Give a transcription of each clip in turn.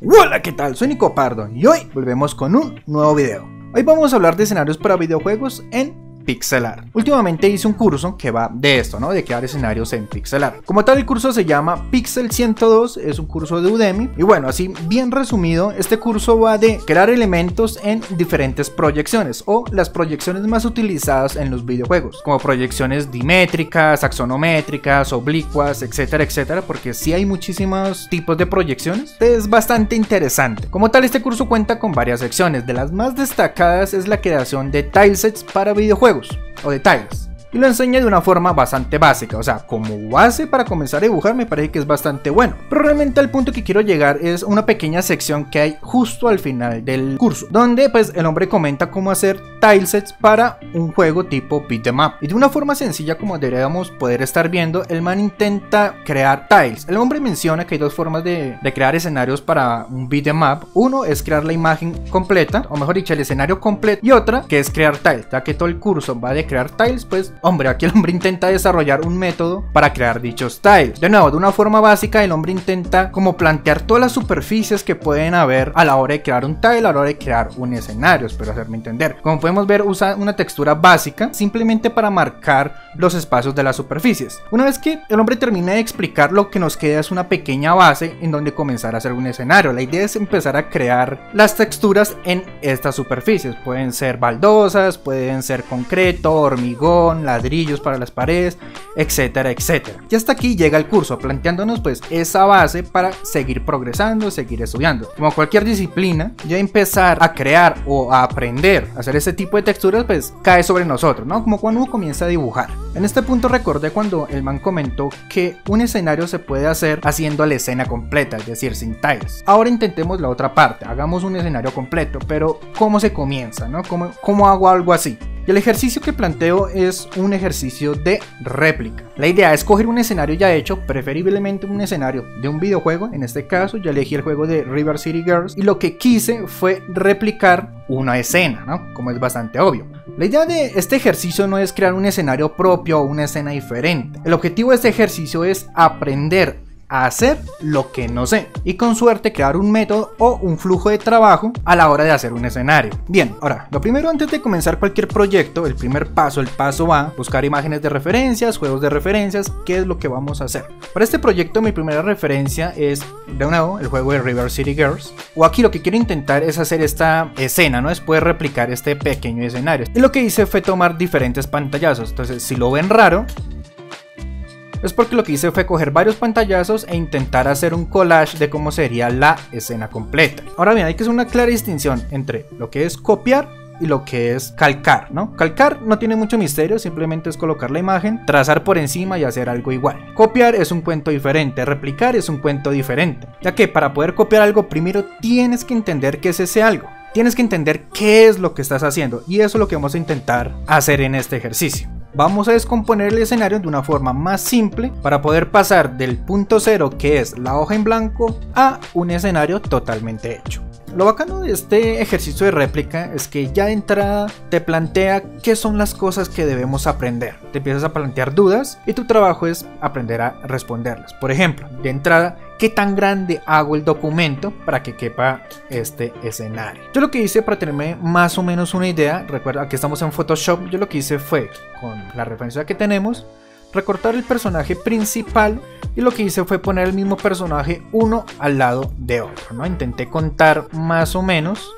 Hola, ¿qué tal? Soy Nico Pardo y hoy volvemos con un nuevo video. Hoy vamos a hablar de escenarios para videojuegos en pixel art. Últimamente hice un curso que va de esto, ¿no? De crear escenarios en pixel art. Como tal, el curso se llama Pixel 102, es un curso de Udemy. Y bueno, así bien resumido, este curso va de crear elementos en diferentes proyecciones o las proyecciones más utilizadas en los videojuegos, como proyecciones dimétricas, axonométricas, oblicuas, etcétera, etcétera, porque sí hay muchísimos tipos de proyecciones. Es bastante interesante. Como tal, este curso cuenta con varias secciones. De las más destacadas es la creación de tilesets para videojuegos o de tiles, y lo enseña de una forma bastante básica, o sea, como base para comenzar a dibujar me parece que es bastante bueno, pero realmente al punto que quiero llegar es una pequeña sección que hay justo al final del curso, donde pues el hombre comenta cómo hacer tilesets para un juego tipo beat 'em up, y de una forma sencilla como deberíamos poder estar viendo, el man intenta crear tiles. El hombre menciona que hay dos formas de crear escenarios para un beat 'em up. Uno es crear la imagen completa, o mejor dicho, el escenario completo, y otra que es crear tiles. Ya que todo el curso va de crear tiles, pues hombre, aquí el hombre intenta desarrollar un método para crear dichos tiles. De nuevo, de una forma básica, el hombre intenta como plantear todas las superficies que pueden haber a la hora de crear un tile, a la hora de crear un escenario, espero hacerme entender. Como podemos ver, usa una textura básica simplemente para marcar los espacios de las superficies. Una vez que el hombre termina de explicar, lo que nos queda es una pequeña base en donde comenzar a hacer un escenario. La idea es empezar a crear las texturas en estas superficies. Pueden ser baldosas, pueden ser concreto, hormigón, ladrillos para las paredes, etcétera, etcétera. Y hasta aquí llega el curso, planteándonos pues esa base para seguir progresando, seguir estudiando. Como cualquier disciplina, ya empezar a crear o a aprender a hacer ese tipo de texturas pues cae sobre nosotros, ¿no? Como cuando uno comienza a dibujar. En este punto recordé cuando el man comentó que un escenario se puede hacer haciendo la escena completa, es decir, sin tiles. Ahora intentemos la otra parte, hagamos un escenario completo, pero ¿cómo se comienza, no? ¿Cómo hago algo así? Y el ejercicio que planteo es un ejercicio de réplica. La idea es coger un escenario ya hecho, preferiblemente un escenario de un videojuego. En este caso yo elegí el juego de River City Girls y lo que quise fue replicar una escena, ¿no? Como es bastante obvio. La idea de este ejercicio no es crear un escenario propio o una escena diferente. El objetivo de este ejercicio es aprender a hacer lo que no sé y con suerte crear un método o un flujo de trabajo a la hora de hacer un escenario. Bien, ahora lo primero, antes de comenzar cualquier proyecto, el paso va a buscar imágenes de referencias, juegos de referencias, qué es lo que vamos a hacer. Para este proyecto mi primera referencia es de nuevo el juego de River City Girls, o aquí lo que quiero intentar es hacer esta escena, ¿no? Es poder replicar este pequeño escenario, y lo que hice fue tomar diferentes pantallazos. Entonces si lo ven raro es porque lo que hice fue coger varios pantallazos e intentar hacer un collage de cómo sería la escena completa. Ahora bien, hay que hacer una clara distinción entre lo que es copiar y lo que es calcar, ¿no? Calcar no tiene mucho misterio, simplemente es colocar la imagen, trazar por encima y hacer algo igual. Copiar es un cuento diferente, replicar es un cuento diferente, ya que para poder copiar algo primero tienes que entender qué es ese algo. Tienes que entender qué es lo que estás haciendo, y eso es lo que vamos a intentar hacer en este ejercicio. Vamos a descomponer el escenario de una forma más simple para poder pasar del punto cero, que es la hoja en blanco, a un escenario totalmente hecho. Lo bacano de este ejercicio de réplica es que ya de entrada te plantea qué son las cosas que debemos aprender. Te empiezas a plantear dudas y tu trabajo es aprender a responderlas. Por ejemplo, de entrada, ¿qué tan grande hago el documento para que quepa este escenario? Yo lo que hice para tenerme más o menos una idea, recuerda que estamos en Photoshop, yo lo que hice fue, con la referencia que tenemos, recortar el personaje principal, y lo que hice fue poner el mismo personaje uno al lado de otro, ¿no? Intenté contar más o menos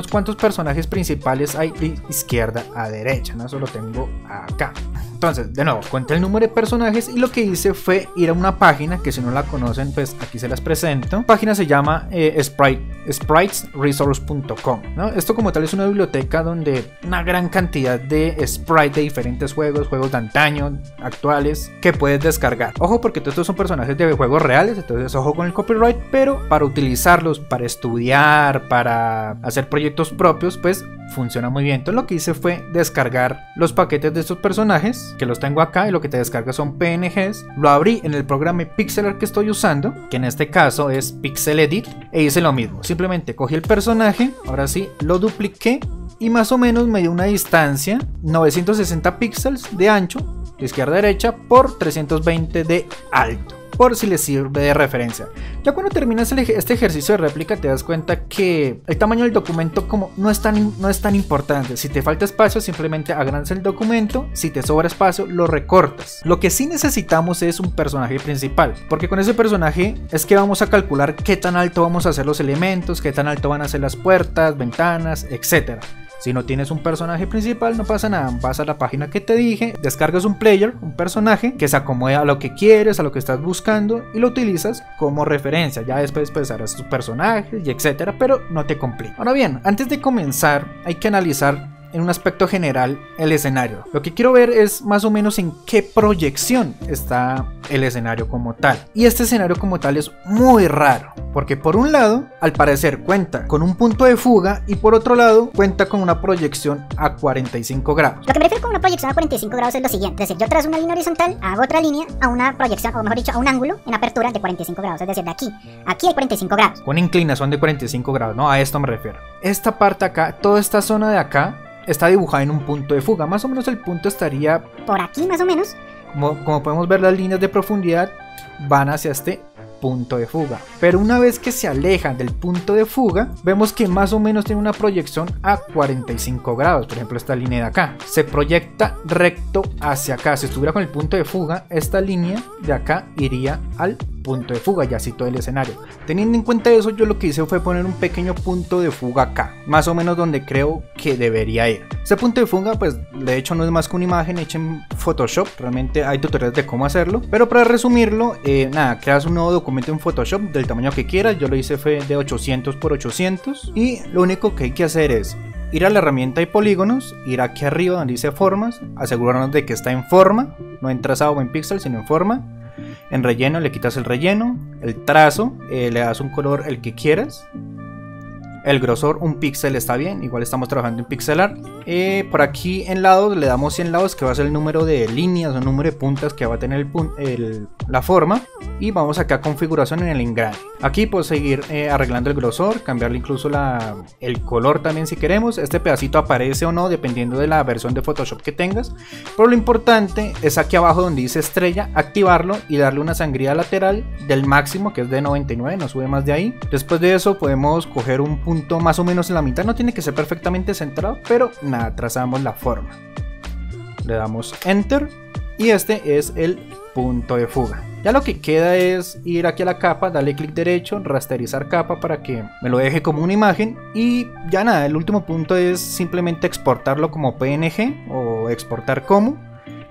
cuántos personajes principales hay de izquierda a derecha, ¿no? Eso lo tengo acá. Entonces, de nuevo, conté el número de personajes y lo que hice fue ir a una página que, si no la conocen, pues aquí se las presento. La página se llama spritesresource.com, ¿no? Esto como tal es una biblioteca donde una gran cantidad de sprites de diferentes juegos de antaño, actuales, que puedes descargar. Ojo, porque todos estos son personajes de juegos reales, entonces ojo con el copyright, pero para utilizarlos, para estudiar, para hacer proyectos propios, pues funciona muy bien. Entonces lo que hice fue descargar los paquetes de estos personajes, que los tengo acá, y lo que te descarga son PNGs. Lo abrí en el programa Pixel Art que estoy usando, que en este caso es Pixel Edit, e hice lo mismo. Simplemente cogí el personaje, ahora sí, lo dupliqué y más o menos me dio una distancia 960 píxeles de ancho de izquierda a derecha por 320 de alto, por si les sirve de referencia. Ya cuando terminas este ejercicio de réplica te das cuenta que el tamaño del documento como no es tan importante. Si te falta espacio simplemente agrandas el documento, si te sobra espacio lo recortas. Lo que sí necesitamos es un personaje principal, porque con ese personaje es que vamos a calcular qué tan alto vamos a hacer los elementos, qué tan alto van a ser las puertas, ventanas, etc. Si no tienes un personaje principal no pasa nada, vas a la página que te dije, descargas un player, un personaje que se acomode a lo que quieres, a lo que estás buscando y lo utilizas como referencia. Ya después pues harás tus personajes y etcétera, pero no te complica. Ahora bien, antes de comenzar hay que analizar en un aspecto general el escenario. Lo que quiero ver es más o menos en qué proyección está el escenario como tal. Y este escenario como tal es muy raro, porque por un lado al parecer cuenta con un punto de fuga y por otro lado cuenta con una proyección a 45 grados. Lo que me refiero con una proyección a 45 grados es lo siguiente, es decir, yo trazo una línea horizontal, hago otra línea a una proyección, o mejor dicho, a un ángulo en apertura de 45 grados, es decir, de aquí hay 45 grados. Con inclinación de 45 grados, no, a esto me refiero. Esta parte acá, toda esta zona de acá está dibujada en un punto de fuga, más o menos el punto estaría por aquí más o menos. Como podemos ver, las líneas de profundidad van hacia este punto de fuga, pero una vez que se alejan del punto de fuga vemos que más o menos tiene una proyección a 45 grados. Por ejemplo, esta línea de acá se proyecta recto hacia acá. Si estuviera con el punto de fuga, esta línea de acá iría al punto de fuga y así todo el escenario. Teniendo en cuenta eso, yo lo que hice fue poner un pequeño punto de fuga acá, más o menos donde creo que debería ir. Ese punto de fuga pues de hecho no es más que una imagen hecha en Photoshop, realmente hay tutoriales de cómo hacerlo, pero para resumirlo, nada, creas un nuevo documento en Photoshop del tamaño que quieras. Yo lo hice fue de 800 por 800 y lo único que hay que hacer es ir a la herramienta de polígonos, ir aquí arriba donde dice formas, asegurarnos de que está en forma, no en trazado o en píxel sino en forma. En relleno le quitas el relleno, el trazo, le das un color el que quieras. El grosor, un píxel está bien, igual estamos trabajando en pixelar. Por aquí en lados le damos 100 lados, que va a ser el número de líneas o número de puntas que va a tener la forma. Y vamos acá a configuración en el engrane. Aquí puedo seguir arreglando el grosor, cambiarle incluso el color también si queremos. Este pedacito aparece o no dependiendo de la versión de Photoshop que tengas. Pero lo importante es aquí abajo donde dice estrella, activarlo y darle una sangría lateral del máximo, que es de 99, no sube más de ahí. Después de eso podemos coger un punto más o menos en la mitad, no tiene que ser perfectamente centrado, pero nada, trazamos la forma, le damos enter y este es el punto de fuga. Ya lo que queda es ir aquí a la capa, darle clic derecho, rasterizar capa para que me lo deje como una imagen y ya nada, el último punto es simplemente exportarlo como PNG o exportar como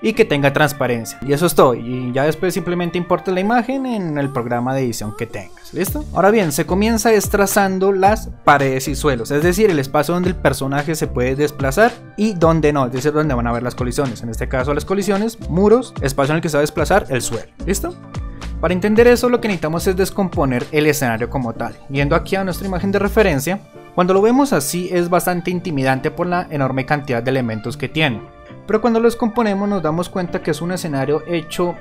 y que tenga transparencia, y eso es todo. Y ya después simplemente importas la imagen en el programa de edición que tengas. ¿Listo? Ahora bien, se comienza trazando las paredes y suelos, es decir, el espacio donde el personaje se puede desplazar y donde no, es decir, donde van a haber las colisiones. En este caso las colisiones, muros, espacio en el que se va a desplazar el suelo. ¿Listo? Para entender eso lo que necesitamos es descomponer el escenario como tal. Yendo aquí a nuestra imagen de referencia, cuando lo vemos así es bastante intimidante por la enorme cantidad de elementos que tiene. Pero cuando lo descomponemos nos damos cuenta que es un escenario hecho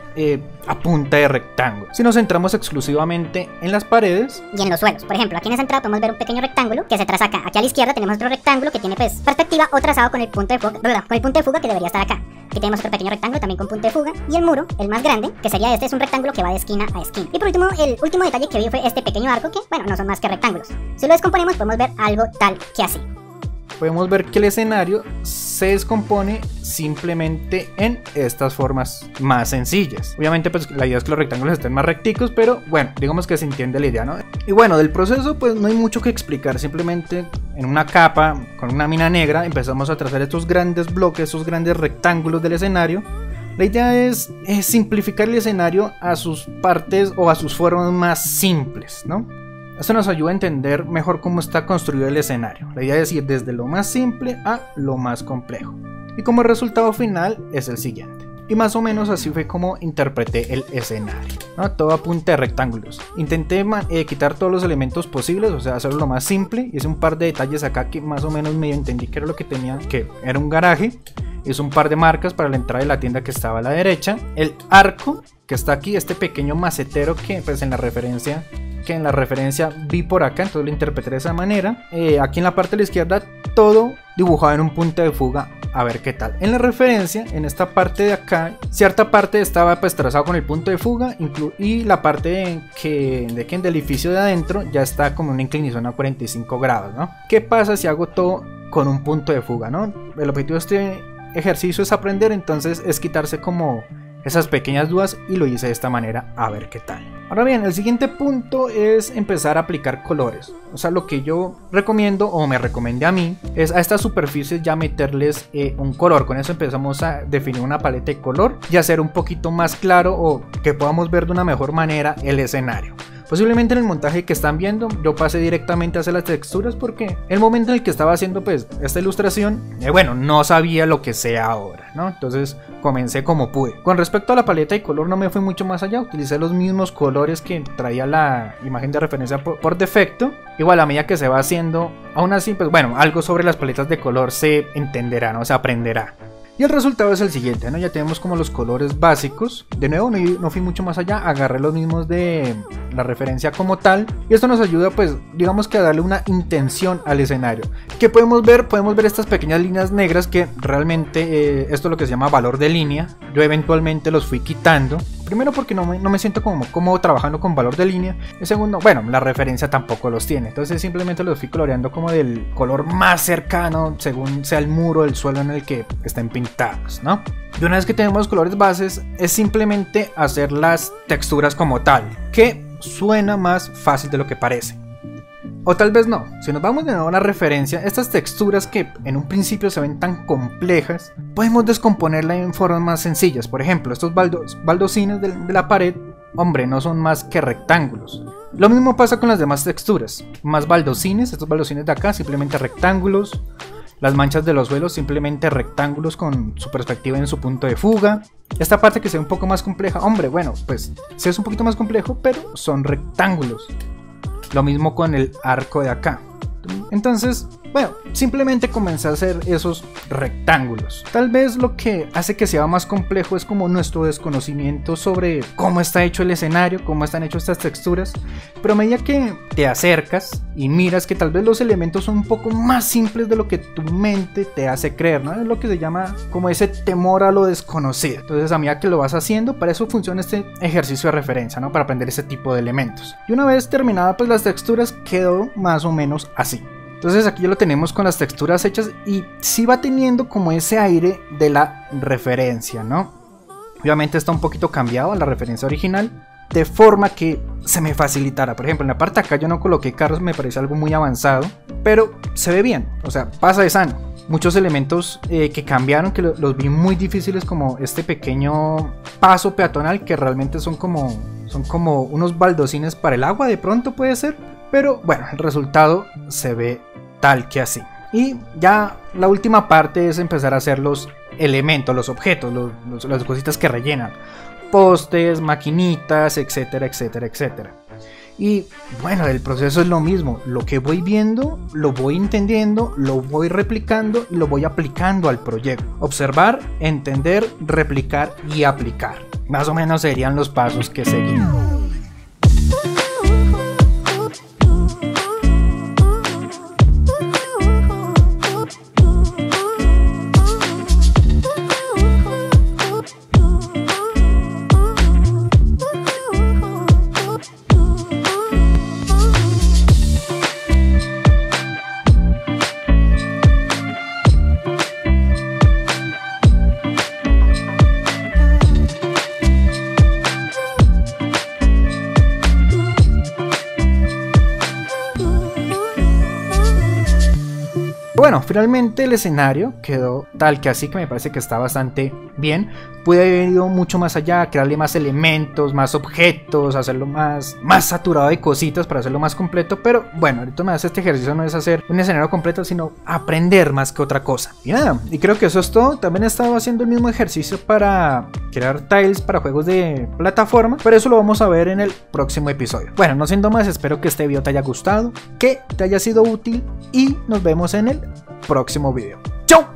a punta de rectángulo. Si nos centramos exclusivamente en las paredes y en los suelos, por ejemplo, aquí en esa entrada podemos ver un pequeño rectángulo que se traza acá. Aquí a la izquierda tenemos otro rectángulo que tiene pues perspectiva o trazado con el punto de fuga, que debería estar acá. Aquí tenemos otro pequeño rectángulo también con punto de fuga y el muro, el más grande, que sería este, es un rectángulo que va de esquina a esquina. Y por último, el último detalle que vi fue este pequeño arco que, bueno, no son más que rectángulos. Si lo descomponemos podemos ver algo tal que así. Podemos ver que el escenario se descompone simplemente en estas formas más sencillas. Obviamente pues la idea es que los rectángulos estén más recticos, pero bueno, digamos que se entiende la idea, ¿no? Y bueno, del proceso pues no hay mucho que explicar, simplemente en una capa con una mina negra empezamos a trazar estos grandes bloques, estos grandes rectángulos del escenario. La idea es simplificar el escenario a sus partes o a sus formas más simples, ¿no? Esto nos ayuda a entender mejor cómo está construido el escenario. La idea es ir desde lo más simple a lo más complejo. Y como resultado final es el siguiente. Y más o menos así fue como interpreté el escenario, ¿no? Todo a punta de rectángulos. Intenté quitar todos los elementos posibles, o sea, hacerlo lo más simple. Hice un par de detalles acá que más o menos medio entendí que era lo que tenía, que era un garaje. Hice un par de marcas para la entrada de la tienda que estaba a la derecha. El arco que está aquí, este pequeño macetero que pues en la referencia vi por acá, entonces lo interpreté de esa manera. Aquí en la parte de la izquierda todo dibujado en un punto de fuga a ver qué tal. En la referencia, en esta parte de acá, cierta parte estaba pues trazado con el punto de fuga y la parte del edificio de adentro ya está como una inclinación a 45 grados, ¿no? ¿Qué pasa si hago todo con un punto de fuga, ¿no? El objetivo de este ejercicio es aprender, entonces es quitarse como esas pequeñas dudas y lo hice de esta manera, a ver qué tal. Ahora bien, el siguiente punto es empezar a aplicar colores. O sea, lo que yo recomiendo o me recomendé a mí es a estas superficies ya meterles un color. Con eso empezamos a definir una paleta de color y hacer un poquito más claro o que podamos ver de una mejor manera el escenario. Posiblemente en el montaje que están viendo yo pasé directamente a hacer las texturas porque el momento en el que estaba haciendo pues esta ilustración, bueno, no sabía lo que sea ahora, ¿no? Entonces comencé como pude. Con respecto a la paleta de color no me fui mucho más allá, utilicé los mismos colores que traía la imagen de referencia por defecto. Igual a medida que se va haciendo, aún así pues bueno, algo sobre las paletas de color se entenderá, ¿no? Se aprenderá. Y el resultado es el siguiente, ¿no? Ya tenemos como los colores básicos. De nuevo no fui mucho más allá, agarré los mismos de la referencia como tal. Y esto nos ayuda pues digamos que a darle una intención al escenario. ¿Qué podemos ver? Podemos ver estas pequeñas líneas negras que realmente esto es lo que se llama valor de línea. Yo eventualmente los fui quitando. Primero porque no me siento como trabajando con valor de línea. Y segundo, bueno, la referencia tampoco los tiene. Entonces simplemente los fui coloreando como del color más cercano según sea el muro, el suelo en el que estén pintados, ¿no? Y una vez que tenemos colores bases, es simplemente hacer las texturas como tal, que suena más fácil de lo que parece. O tal vez no. Si nos vamos de nuevo a la referencia, estas texturas que en un principio se ven tan complejas, podemos descomponerlas en formas más sencillas. Por ejemplo, estos baldocines de la pared, hombre, no son más que rectángulos. Lo mismo pasa con las demás texturas. Más baldocines, estos baldocines de acá, simplemente rectángulos. Las manchas de los suelos, simplemente rectángulos con su perspectiva en su punto de fuga. Esta parte que se ve un poco más compleja, hombre, bueno, pues sí es un poquito más complejo, pero son rectángulos. Lo mismo con el arco de acá. Entonces, bueno, simplemente comencé a hacer esos rectángulos. Tal vez lo que hace que sea más complejo es como nuestro desconocimiento sobre cómo está hecho el escenario, cómo están hechas estas texturas. Pero a medida que te acercas y miras que tal vez los elementos son un poco más simples de lo que tu mente te hace creer, ¿no? Es lo que se llama como ese temor a lo desconocido. Entonces a medida que lo vas haciendo, para eso funciona este ejercicio de referencia, ¿no? Para aprender ese tipo de elementos. Y una vez terminada pues las texturas, quedó más o menos así. Entonces aquí ya lo tenemos con las texturas hechas y sí va teniendo como ese aire de la referencia, ¿no? Obviamente está un poquito cambiado a la referencia original, de forma que se me facilitara. Por ejemplo, en la parte de acá yo no coloqué carros, me parece algo muy avanzado, pero se ve bien, o sea, pasa de sano. Muchos elementos que cambiaron, que los vi muy difíciles, como este pequeño paso peatonal que realmente son como unos baldocines para el agua, de pronto puede ser. Pero bueno, el resultado se ve tal que así. Y ya la última parte es empezar a hacer los elementos, los objetos, las cositas que rellenan. Postes, maquinitas, etcétera, etcétera, etcétera. Y bueno, el proceso es lo mismo. Lo que voy viendo, lo voy entendiendo, lo voy replicando y lo voy aplicando al proyecto. Observar, entender, replicar y aplicar. Más o menos serían los pasos que seguimos. Bueno, finalmente el escenario quedó tal que así, que me parece que está bastante bien. Pude haber ido mucho más allá, crearle más elementos, más objetos, hacerlo más saturado de cositas para hacerlo más completo. Pero bueno, ahorita me hace este ejercicio, no es hacer un escenario completo, sino aprender más que otra cosa. Y nada, y creo que eso es todo. También he estado haciendo el mismo ejercicio para crear tiles para juegos de plataforma, pero eso lo vamos a ver en el próximo episodio. Bueno, no siendo más, espero que este video te haya gustado, que te haya sido útil y nos vemos en el próximo video. ¡Chao!